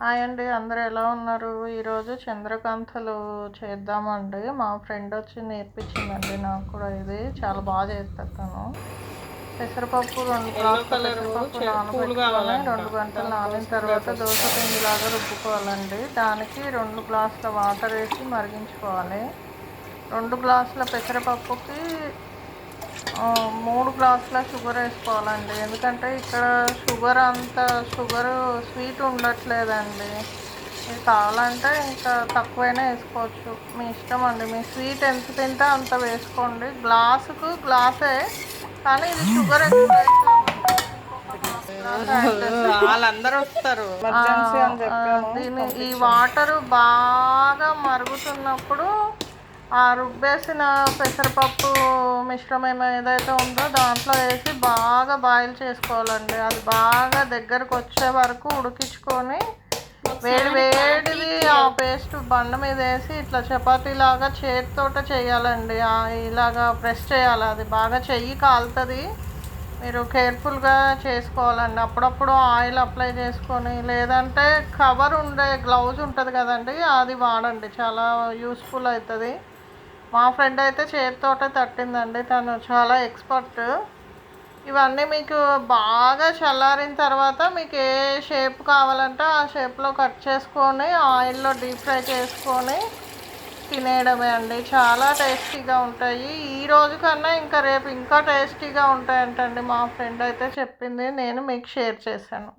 Hi అండి, అందరూ ఎలా ఉన్నారు? ఈరోజు చంద్రకాంతలు చేద్దామండి. మా ఫ్రెండ్ వచ్చి నేర్పించిందండి నాకు కూడా. ఇది చాలా బాగా చేస్తుంది తను. పెసరపప్పు 2 గ్లాసుల పెసరపప్పు నానబెట్టుకొని 2 గంటలు నానిన తర్వాత దోశ పిండిలాగా రుబ్బుకోవాలండి. దానికి 2 గ్లాసుల వాటర్ వేసి మరిగించుకోవాలి. 2 గ్లాసుల పెసరపప్పుకి 3 గ్లాసుల షుగర్ వేసుకోవాలండి. ఎందుకంటే ఇక్కడ షుగరు స్వీట్ ఉండట్లేదండి. ఇది కావాలంటే ఇంకా తక్కువైనా వేసుకోవచ్చు, మీ ఇష్టం అండి. మీ స్వీట్ ఎంత తింటే అంత వేసుకోండి. గ్లాసుకు గ్లాసే, కానీ ఇది షుగర్ ఎక్కువ వాళ్ళందరూ వస్తారు. దీని ఈ వాటరు బాగా మరుగుతున్నప్పుడు ఆ రుబ్బేసిన పెసరపప్పు మిశ్రమం ఏదైతే ఉందో దాంట్లో వేసి బాగా బాయిల్ చేసుకోవాలండి. అది బాగా దగ్గరకు వచ్చే వరకు ఉడికించుకొని వేడిది ఆ పేస్ట్ బండ మీద వేసి ఇట్లా చపాతీలాగా చేతితోట చేయాలండి. ఇలాగా ప్రెస్ చేయాలి. అది బాగా చెయ్యి కాలుతుంది. మీరు కేర్ఫుల్గా చేసుకోవాలండి. అప్పుడప్పుడు ఆయిల్ అప్లై చేసుకొని, లేదంటే కవర్ ఉండే గ్లౌజ్ ఉంటుంది కదండి, అది వాడండి, చాలా యూస్ఫుల్ అవుతుంది. మా ఫ్రెండ్ అయితే చేతితోటే తట్టిందండి, తను చాలా ఎక్స్పర్ట్. ఇవన్నీ మీకు బాగా చల్లారిన తర్వాత మీకు ఏ షేప్ కావాలంటే ఆ షేప్లో కట్ చేసుకొని ఆయిల్లో డీప్ ఫ్రై చేసుకొని తినేయడమే అండి. చాలా టేస్టీగా ఉంటాయి. ఈ రోజు కన్నా ఇంకా రేపు ఇంకా టేస్టీగా ఉంటాయంటండి. మా ఫ్రెండ్ అయితే చెప్పింది, నేను మీకు షేర్ చేశాను.